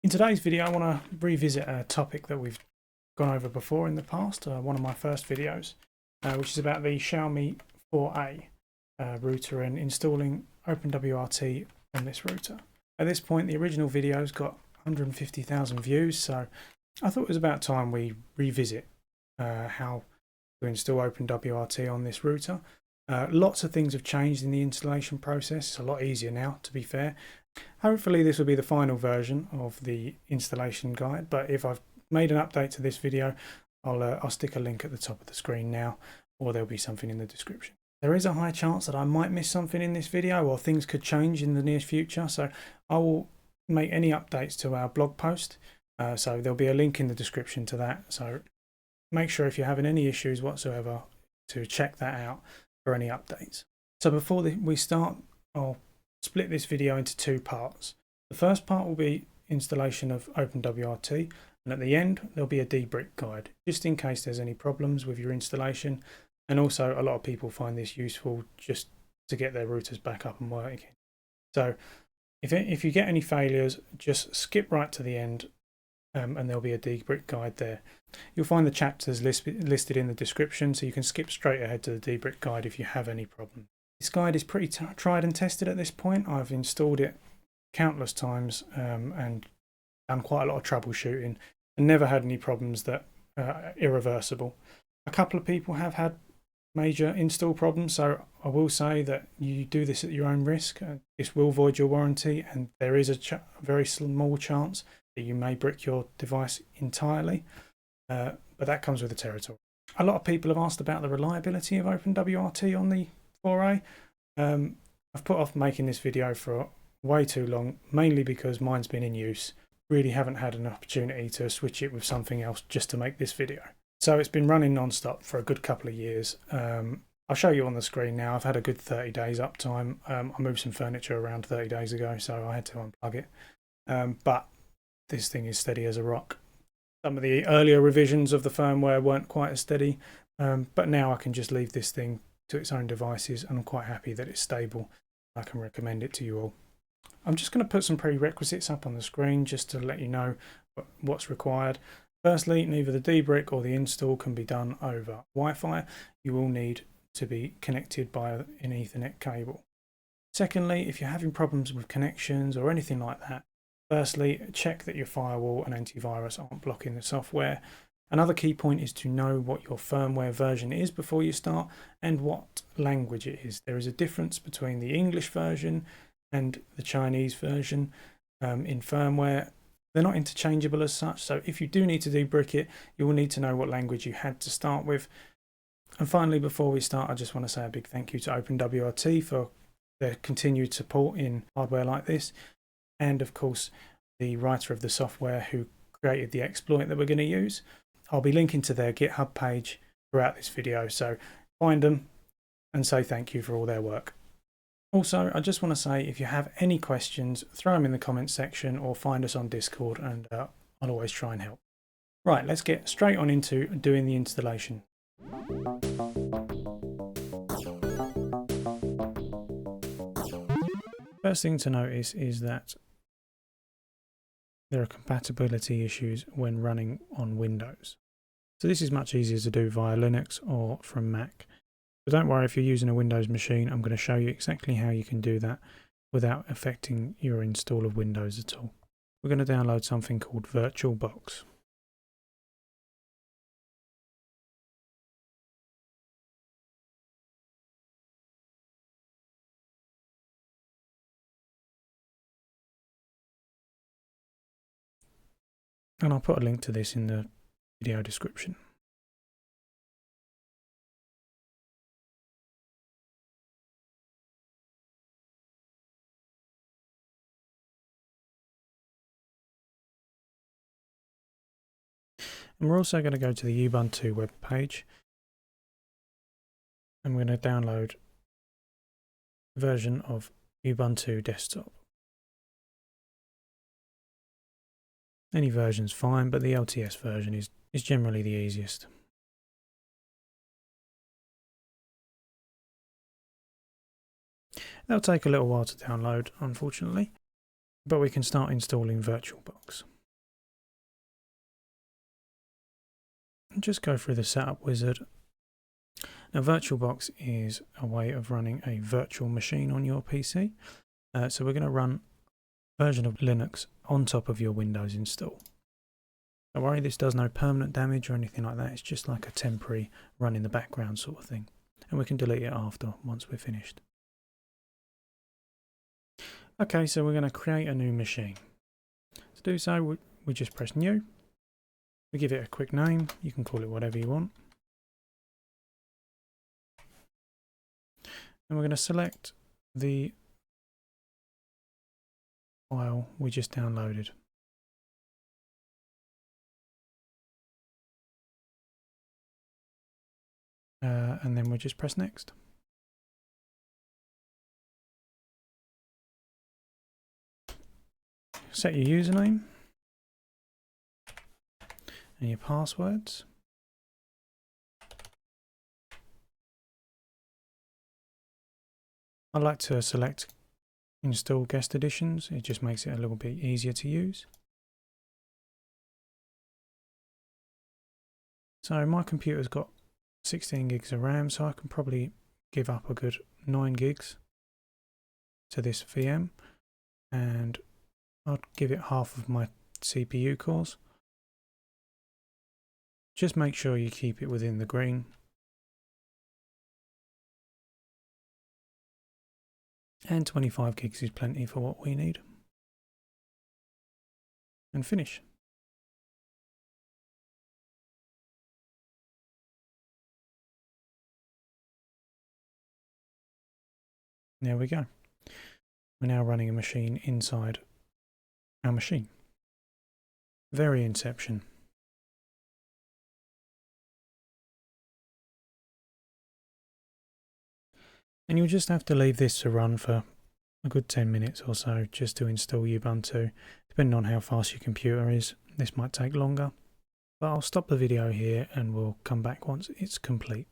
In today's video, I want to revisit a topic that we've gone over before in the past, one of my first videos, which is about the Xiaomi 4A router and installing OpenWrt on this router. At this point, the original video's got 150,000 views, so I thought it was about time we revisit how to install OpenWrt on this router. Lots of things have changed in the installation process. It's a lot easier now, to be fair. Hopefully this will be the final version of the installation guide, but if I've made an update to this video, I'll stick a link at the top of the screen now, or there'll be something in the description. There is a high chance that I might miss something in this video, or things could change in the near future, so I will make any updates to our blog post. So there'll be a link in the description to that, so make sure if you're having any issues whatsoever to check that out for any updates. So before we start, I'll split this video into two parts. The first part will be installation of OpenWrt, and at the end there'll be a Debrick guide, just in case there's any problems with your installation. And also a lot of people find this useful just to get their routers back up and working. So if you get any failures, just skip right to the end, and there'll be a Debrick guide there. You'll find the chapters listed in the description, so you can skip straight ahead to the Debrick guide if you have any problems. This guide is pretty tried and tested at this point. I've installed it countless times and done quite a lot of troubleshooting and never had any problems that are irreversible. A couple of people have had major install problems, so I will say that you do this at your own risk. This will void your warranty, and there is a very small chance that you may brick your device entirely, but that comes with the territory. A lot of people have asked about the reliability of OpenWrt on the 4A. I've put off making this video for way too long, mainly because mine's been in use. Really haven't had an opportunity to switch it with something else just to make this video. So it's been running non-stop for a good couple of years. I'll show you on the screen now. I've had a good 30 days uptime. I moved some furniture around 30 days ago, so I had to unplug it. But this thing is steady as a rock. Some of the earlier revisions of the firmware weren't quite as steady, but now I can just leave this thing to its own devices, and I'm quite happy that it's stable. I can recommend it to you all. I'm just going to put some prerequisites up on the screen just to let you know what's required. Firstly, neither the Debrick or the install can be done over Wi-Fi. You will need to be connected by an Ethernet cable. Secondly, if you're having problems with connections or anything like that, firstly, check that your firewall and antivirus aren't blocking the software. Another key point is to know what your firmware version is before you start and what language it is. There is a difference between the English version and the Chinese version in firmware. They're not interchangeable as such, so if you do need to debrick it, you will need to know what language you had to start with. And finally, before we start, I just want to say a big thank you to OpenWrt for their continued support in hardware like this, and of course the writer of the software who created the exploit that we're going to use. I'll be linking to their GitHub page throughout this video, so find them and say thank you for all their work. Also, I just want to say, if you have any questions, throw them in the comments section or find us on Discord, and I'll always try and help. Right, let's get straight on into doing the installation. First thing to notice is that there are compatibility issues when running on Windows. So this is much easier to do via Linux or from Mac. So don't worry if you're using a Windows machine, I'm going to show you exactly how you can do that without affecting your install of Windows at all. We're going to download something called VirtualBox. And I'll put a link to this in the video description. And we're also going to go to the Ubuntu web page, and we're going to download a version of Ubuntu desktop. Any version's fine, but the LTS version is generally the easiest. That'll take a little while to download, unfortunately, but we can start installing VirtualBox. just go through the setup wizard. Now VirtualBox is a way of running a virtual machine on your PC. So we're going to run a version of Linux on top of your Windows install. Don't worry, this does no permanent damage or anything like that. It's just like a temporary run in the background sort of thing. And we can delete it after, once we're finished. Okay, so we're going to create a new machine. To do so, we just press new. We give it a quick name. You can call it whatever you want. And we're going to select the file we just downloaded. And then we'll just press next. Set your username and your passwords. I like to select install guest editions. It just makes it a little bit easier to use. So my computer's got 16 gigs of RAM, so I can probably give up a good 9 gigs to this VM, and I'd give it half of my CPU cores. Just make sure you keep it within the green. And 25 gigs is plenty for what we need. And finish. There we go. We're now running a machine inside our machine. Very Inception. And you'll just have to leave this to run for a good 10 minutes or so just to install Ubuntu. Depending on how fast your computer is, this might take longer. But I'll stop the video here and we'll come back once it's complete.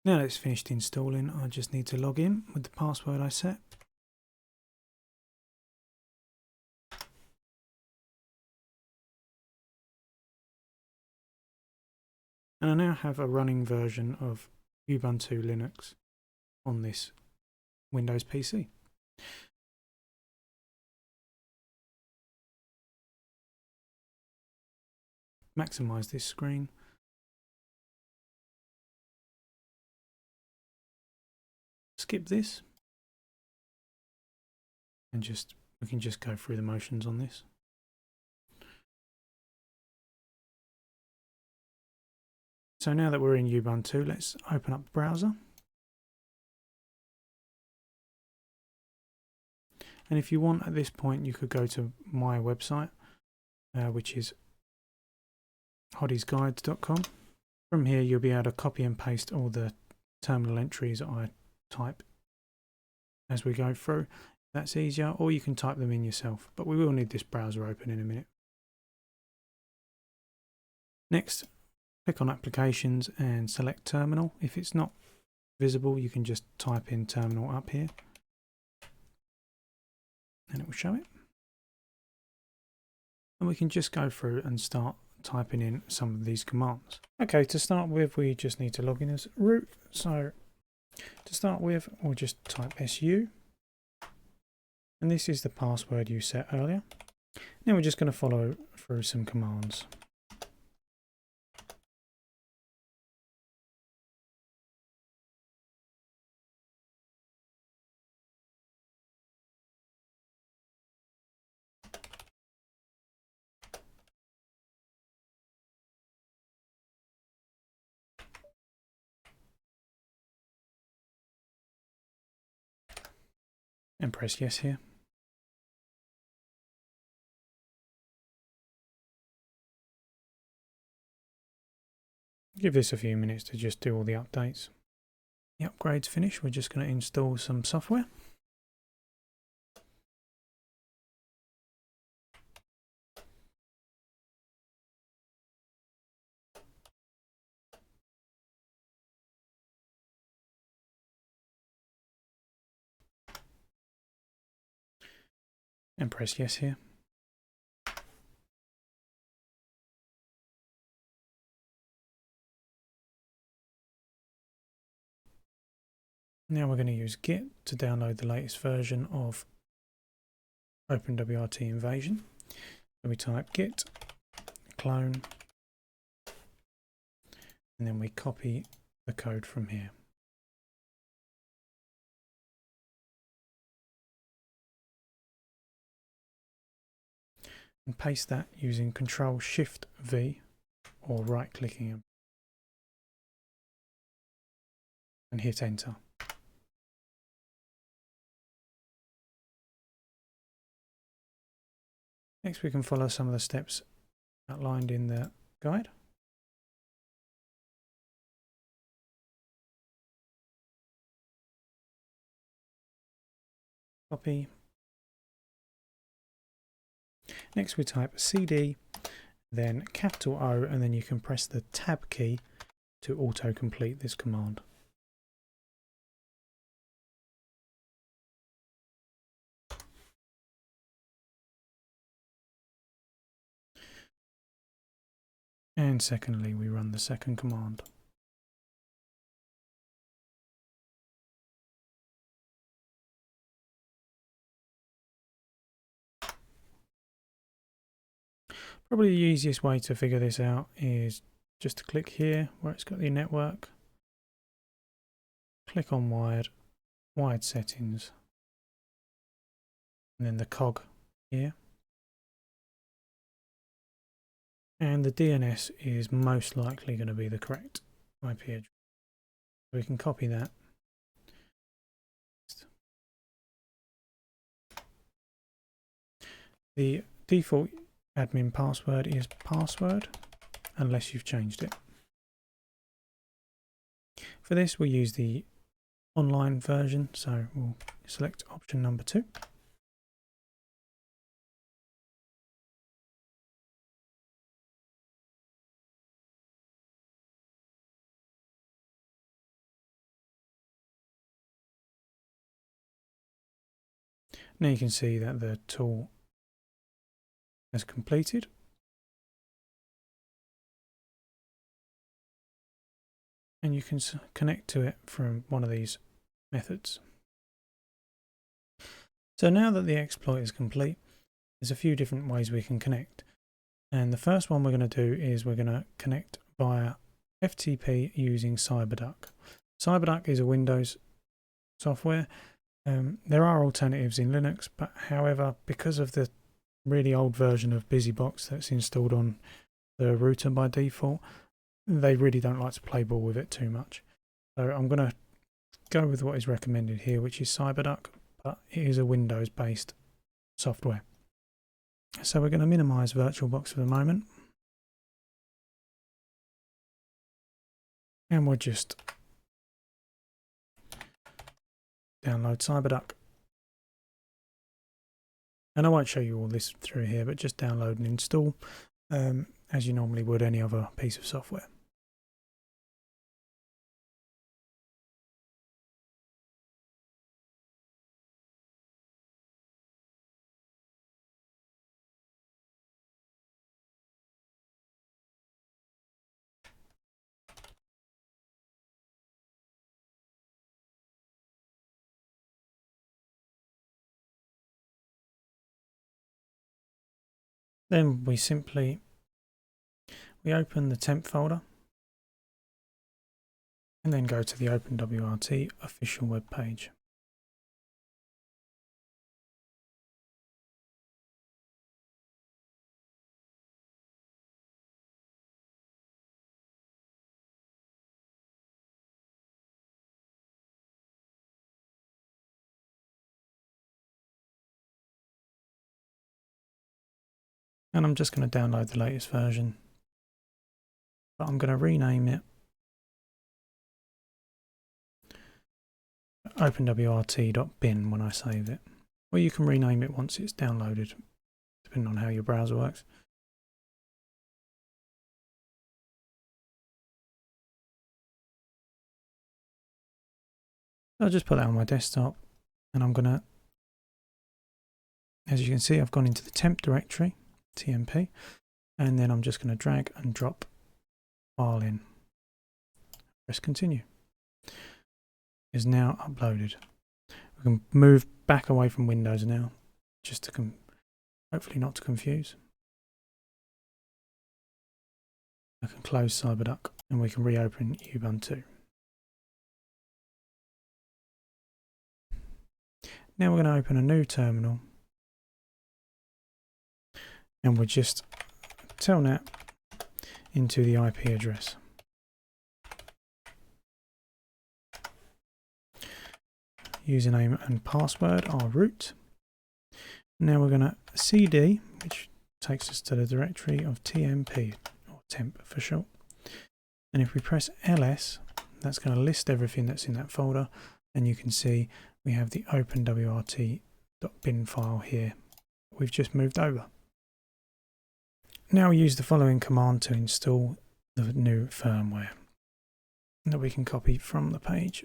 Now that it's finished installing, I just need to log in with the password I set. And I now have a running version of Ubuntu Linux on this Windows PC. Maximize this screen. Skip this. And we can just go through the motions on this. So now that we're in Ubuntu, let's open up the browser. And if you want at this point, you could go to my website, which is hoddiesguides.com. From here, you'll be able to copy and paste all the terminal entries that I type as we go through. That's easier, or you can type them in yourself, but we will need this browser open in a minute. Next, click on Applications and select Terminal. If it's not visible, you can just type in Terminal up here and it will show it. And we can just go through and start typing in some of these commands. Okay, to start with, we just need to log in as root. So to start with, we'll just type SU. And this is the password you set earlier. Now we're just going to follow through some commands. And press yes here. Give this a few minutes to just do all the updates. The upgrade's finished. We're just going to install some software. and press yes here. Now we're going to use Git to download the latest version of OpenWrt Invasion. So we type git clone and then we copy the code from here. And paste that using Ctrl-Shift-V or right-clicking and hit enter. Next we can follow some of the steps outlined in the guide. Copy. Next we type CD, then capital O, and then you can press the Tab key to auto-complete this command. And secondly, we run the second command. Probably the easiest way to figure this out is just to click here where it's got the network, click on wired settings, and then the cog here. And the DNS is most likely going to be the correct IP address. We can copy that. The default admin password is password unless you've changed it. For this we'll use the online version, so we'll select option number 2. Now you can see that the tool has completed. And you can connect to it from one of these methods. So now that the exploit is complete, there's a few different ways we can connect. And the first one we're going to do is we're going to connect via FTP using CyberDuck. CyberDuck is a Windows software. There are alternatives in Linux, but however, because of the really old version of BusyBox that's installed on the router by default, they really don't like to play ball with it too much. So I'm going to go with what is recommended here, which is CyberDuck, but it is a Windows-based software. So we're going to minimize VirtualBox for the moment. And we'll just download CyberDuck. And I won't show you all this through here, but just download and install as you normally would any other piece of software. Then we open the temp folder and then go to the OpenWrt official web page. And I'm just going to download the latest version, but I'm going to rename it openwrt.bin when I save it. Or you can rename it once it's downloaded, depending on how your browser works. I'll just put that on my desktop, and I'm going to as you can see, I've gone into the temp directory, TMP, and then I'm just going to drag and drop file in. Press continue. Is now uploaded. We can move back away from Windows now, just to hopefully not to confuse. I can close CyberDuck and we can reopen Ubuntu. Now we're going to open a new terminal and we'll just telnet into the IP address. Username and password are root. Now we're going to cd, which takes us to the directory of TMP, or temp for short. And if we press ls, that's going to list everything that's in that folder, and you can see we have the OpenWrt.bin file here we've just moved over. Now we use the following command to install the new firmware that we can copy from the page.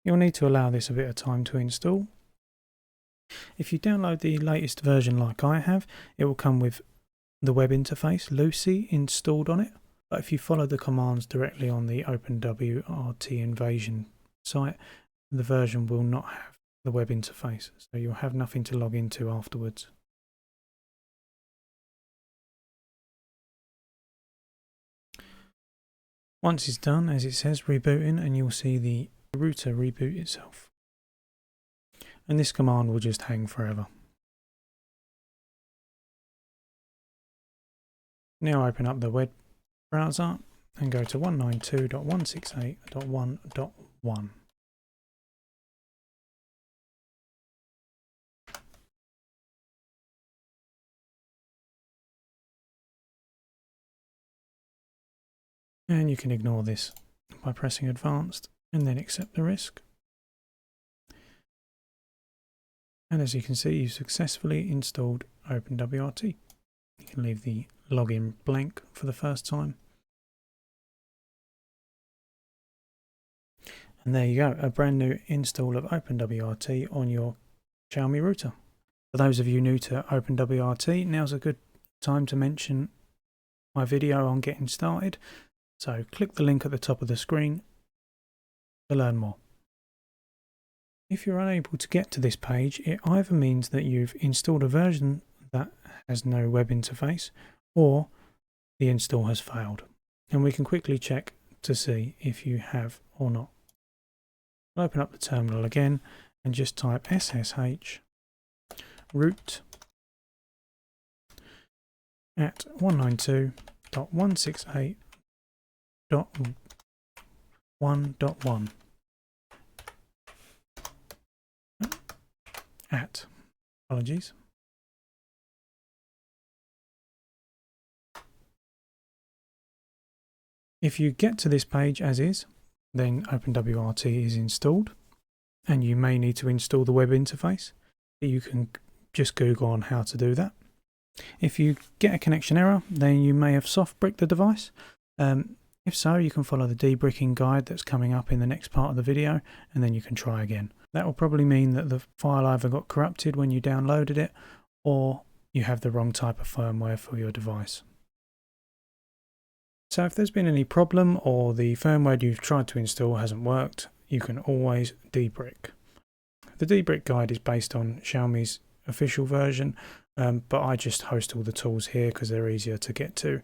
You'll need to allow this a bit of time to install. If you download the latest version like I have, it will come with the web interface, Lucy, installed on it. But if you follow the commands directly on the OpenWrt invasion site, the version will not have the web interface, so you'll have nothing to log into afterwards. Once it's done, as it says, rebooting, and you'll see the router reboot itself. And this command will just hang forever. Now open up the web browser and go to 192.168.1.1. And you can ignore this by pressing advanced and then accept the risk. And as you can see, you've successfully installed OpenWrt. You can leave the login blank for the first time. And there you go, a brand new install of OpenWrt on your Xiaomi router. For those of you new to OpenWrt, now's a good time to mention my video on getting started. So click the link at the top of the screen to learn more. If you're unable to get to this page, it either means that you've installed a version that has no web interface, or the install has failed. And we can quickly check to see if you have or not. I'll open up the terminal again and just type ssh root at 192.168.1.1 at, apologies. If you get to this page as is, then OpenWrt is installed, and you may need to install the web interface. You can just Google on how to do that. If you get a connection error, then you may have soft bricked the device. If so, you can follow the debricking guide that's coming up in the next part of the video, and then you can try again. That will probably mean that the file either got corrupted when you downloaded it, or you have the wrong type of firmware for your device. So if there's been any problem or the firmware you've tried to install hasn't worked, you can always debrick. The debrick guide is based on Xiaomi's official version, but I just host all the tools here because they're easier to get to.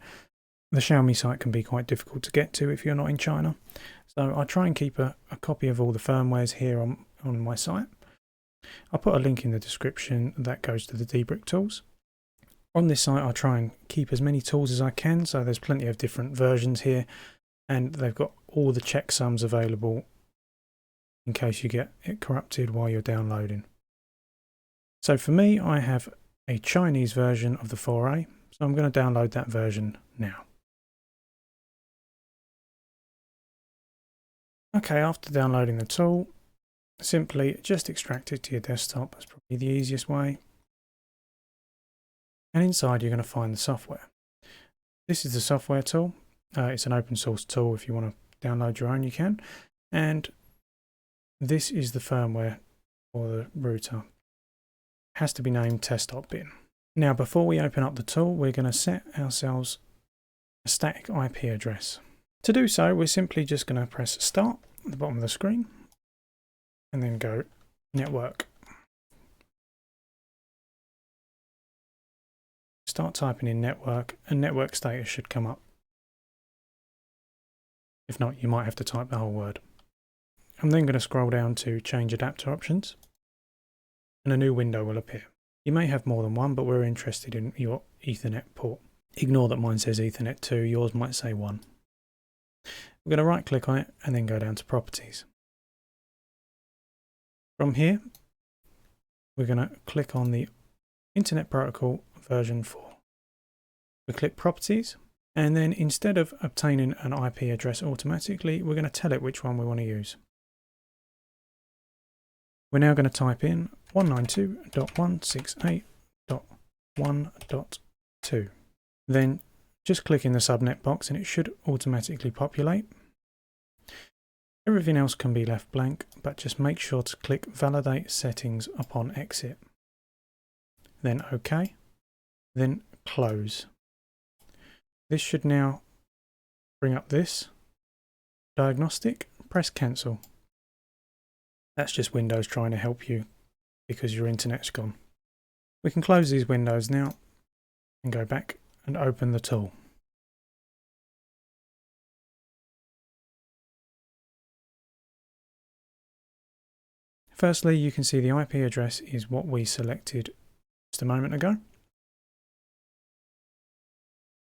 The Xiaomi site can be quite difficult to get to if you're not in China. So I try and keep a copy of all the firmwares here on my site. I'll put a link in the description that goes to the debrick tools. On this site I try and keep as many tools as I can, so there's plenty of different versions here, and they've got all the checksums available in case you get it corrupted while you're downloading. So for me, I have a Chinese version of the 4A, so I'm going to download that version now. Okay, after downloading the tool, simply just extract it to your desktop. That's probably the easiest way. And inside you're going to find the software. This is the software tool. It's an open source tool. If you want to download your own, you can. And this is the firmware for the router. It has to be named test.bin. Now, before we open up the tool, we're going to set ourselves a static IP address. To do so, we're simply just going to press start at the bottom of the screen and then go network. Start typing in network and network status should come up. If not, you might have to type the whole word. I'm then going to scroll down to change adapter options and a new window will appear. You may have more than one, but we're interested in your Ethernet port. Ignore that mine says Ethernet 2, yours might say 1. We're going to right click on it and then go down to properties. From here, we're going to click on the Internet Protocol version 4. We click properties and then instead of obtaining an IP address automatically, we're going to tell it which one we want to use. We're now going to type in 192.168.1.2. Then just click in the subnet box and it should automatically populate. Everything else can be left blank, but just make sure to click Validate Settings upon exit. Then OK. Then Close. This should now bring up this diagnostic. Press Cancel. That's just Windows trying to help you because your internet's gone. We can close these windows now and go back and open the tool. Firstly, you can see the IP address is what we selected just a moment ago.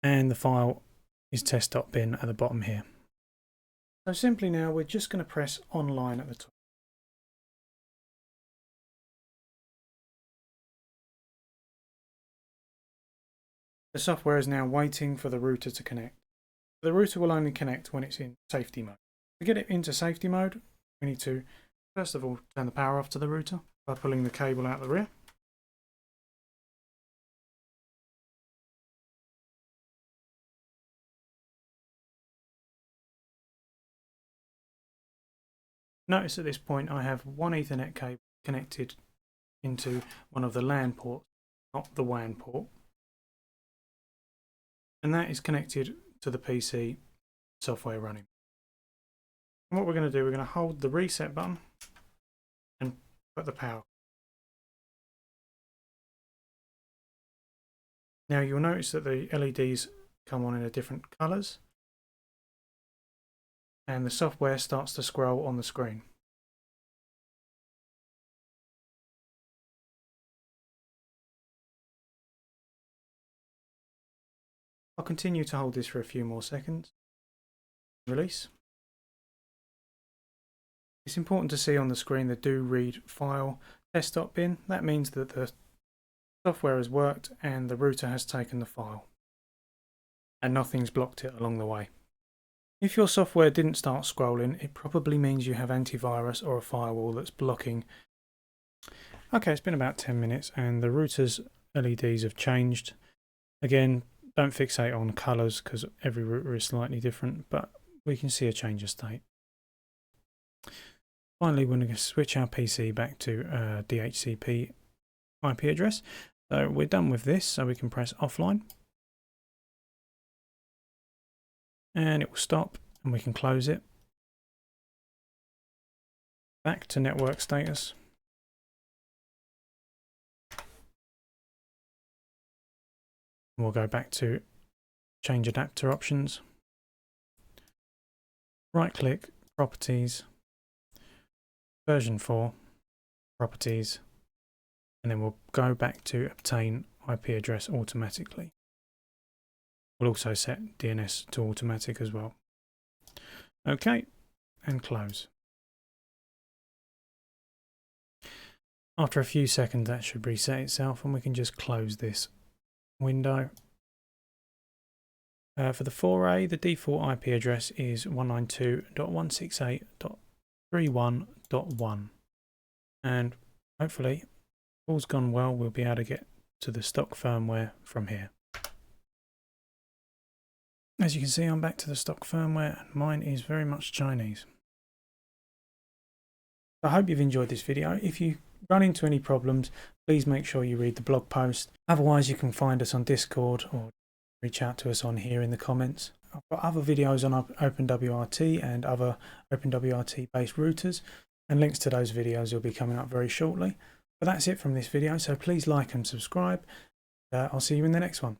And the file is test.bin at the bottom here. So simply now we're just going to press online at the top. The software is now waiting for the router to connect. The router will only connect when it's in safety mode. To get it into safety mode, we need to first of all turn the power off to the router by pulling the cable out the rear. Notice at this point I have one Ethernet cable connected into one of the LAN ports, not the WAN port. And that is connected to the PC software running. And what we're going to do, we're going to hold the reset button and put the power. Now you'll notice that the LEDs come on in different colours and the software starts to scroll on the screen. I'll continue to hold this for a few more seconds. Release. It's important to see on the screen the do read file test.bin. That means that the software has worked and the router has taken the file and nothing's blocked it along the way. If your software didn't start scrolling, it probably means you have antivirus or a firewall that's blocking. Okay, it's been about 10 minutes and the router's LEDs have changed. Again, don't fixate on colours because every router is slightly different, but we can see a change of state. Finally, we're going to switch our PC back to DHCP IP address. So we're done with this, so we can press offline. And it will stop and we can close it. Back to network status. We'll go back to change adapter options. Right click, properties, version 4, properties, and then we'll go back to obtain IP address automatically. We'll also set DNS to automatic as well. Okay, and close. After a few seconds that should reset itself and we can just close this window. For the 4A, the default IP address is 192.168.31.1, and hopefully all's gone well, we'll be able to get to the stock firmware from here. As you can see, I'm back to the stock firmware and mine is very much Chinese. I hope you've enjoyed this video. If you run into any problems, please make sure you read the blog post. Otherwise, you can find us on Discord or reach out to us on here in the comments. I've got other videos on OpenWrt and other OpenWrt based routers, and links to those videos will be coming up very shortly. But that's it from this video, so please like and subscribe. I'll see you in the next one.